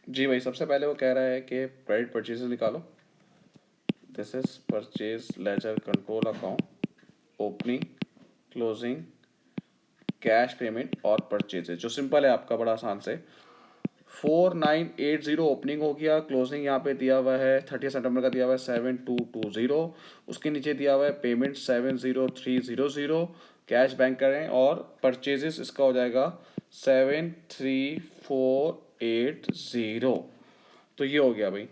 जी भाई, सबसे पहले वो कह रहा है कि क्रेडिट परचेजेस निकालो। This is purchase ledger control account, opening, closing, cash payment और परचेजेस, जो सिंपल है आपका, बड़ा आसान से। 4980 ओपनिंग हो गया, क्लोजिंग यहाँ पे दिया हुआ है 30 सितंबर का, दिया हुआ है 7220। उसके नीचे दिया हुआ है पेमेंट 70300, कैश बैंक करें, और परचेजेस इसका हो जाएगा 73480। तो ये हो गया भाई।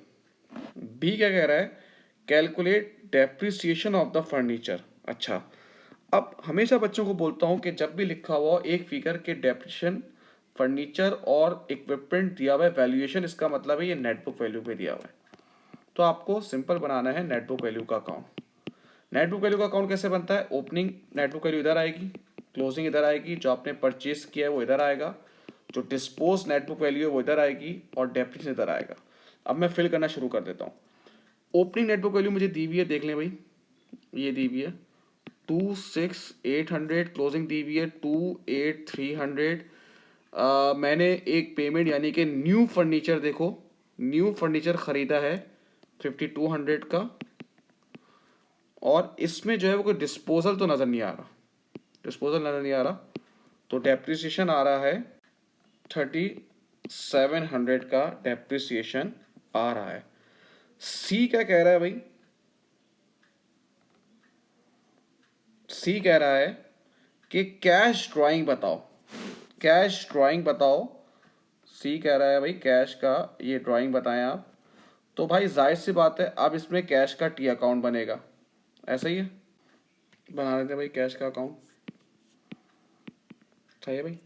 बी क्या कह रहा है, calculate depreciation of the furniture. अच्छा, अब हमेशा बच्चों को बोलता हूँ कि जब भी लिखा हुआ एक फिगर के डेप्रिसिएशन, फर्नीचर और इक्विपमेंट दिया हुआ है वैल्यूएशन, इसका मतलब है ये नेटबुक वैल्यू पे दिया हुआ है। तो आपको सिंपल बनाना है नेटबुक वैल्यू का अकाउंट। नेटबुक वैल्यू का अकाउंट कैसे बनता है, ओपनिंग नेटबुक वैल्यू इधर आएगी, क्लोजिंग इधर आएगी, जो आपने परचेज किया है वो इधर आएगा, जो डिस्पोज नेटबुक वैल्यू है वो इधर आएगी, और डेप्रिसिएशन इधर आएगा। अब मैं फिल करना शुरू कर देता हूँ। ओपनिंग नेटबुक वैल्यू मुझे दी हुई है, देख लें भाई, ये दी हुई है 26800, क्लोजिंग दी हुई है 28300। मैंने एक पेमेंट यानी कि न्यू फर्नीचर, देखो न्यू फर्नीचर खरीदा है 5200 का, और इसमें जो है वो कोई डिस्पोजल तो नज़र नहीं आ रहा, डिस्पोजल नज़र नहीं आ रहा, तो डेप्रिसिएशन आ रहा है 3700 का डेप्रिसिएशन आ रहा है। सी क्या कह रहा है भाई, सी कह रहा है कि कैश ड्राइंग बताओ, कैश ड्राइंग बताओ। सी कह रहा है भाई कैश का ये ड्राइंग बताएं आप। तो भाई जाहिर सी बात है, अब इसमें कैश का टी अकाउंट बनेगा, ऐसा ही है, बना लेते हैं भाई कैश का अकाउंट। सही है भाई।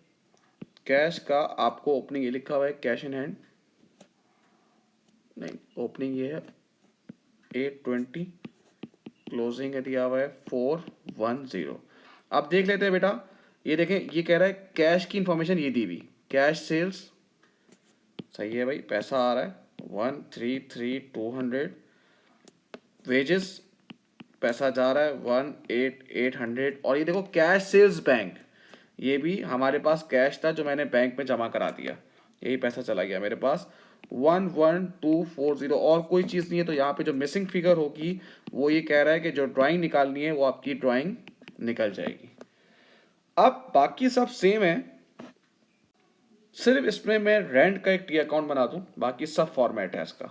कैश का आपको ओपनिंग ये लिखा हुआ है कैश इन हैंड, नहीं ओपनिंग ये है 820, क्लोजिंग है दिया हुआ है 410। अब देख लेते हैं बेटा, ये देखें, ये कह रहा है कैश की इंफॉर्मेशन ये दी हुई, कैश सेल्स, सही है भाई, पैसा आ रहा है 133,200, वेजेस पैसा जा रहा है 18800, और ये देखो कैश सेल्स बैंक, ये भी हमारे पास कैश था जो मैंने बैंक में जमा करा दिया, यही पैसा चला गया मेरे पास 11240, और कोई चीज़ नहीं है। तो यहाँ पे जो मिसिंग फिगर होगी वो ये कह रहा है कि जो ड्राइंग निकालनी है वो आपकी ड्राइंग निकल जाएगी। अब बाकी सब सेम है, सिर्फ इसमें मैं रेंट का एक टी अकाउंट बना दूं, बाकी सब फॉर्मेट है इसका,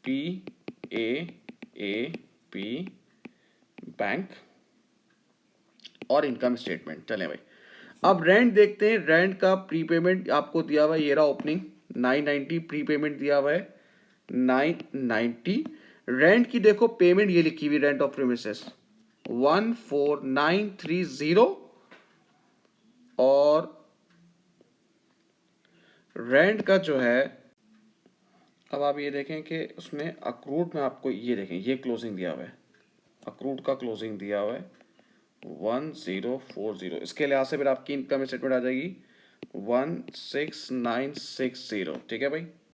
पी ए पी बैंक और इनकम स्टेटमेंट। चलें भाई, अब रेंट देखते हैं। रेंट का प्रीपेमेंट आपको दिया हुआ है, ये रहा ओपनिंग 990, प्रीपेमेंट दिया हुआ है 990। रेंट की देखो पेमेंट ये लिखी हुई, रेंट ऑफ प्रीमिसेस 14930, और रेंट का जो है, अब आप ये देखें कि उसमें अक्रूड में आपको ये देखें, ये क्लोजिंग दिया हुआ है, अक्रूड का क्लोजिंग दिया हुआ है 1040। इसके लिहाज से फिर आपकी इनकम स्टेटमेंट आ जाएगी 16960। ठीक है भाई।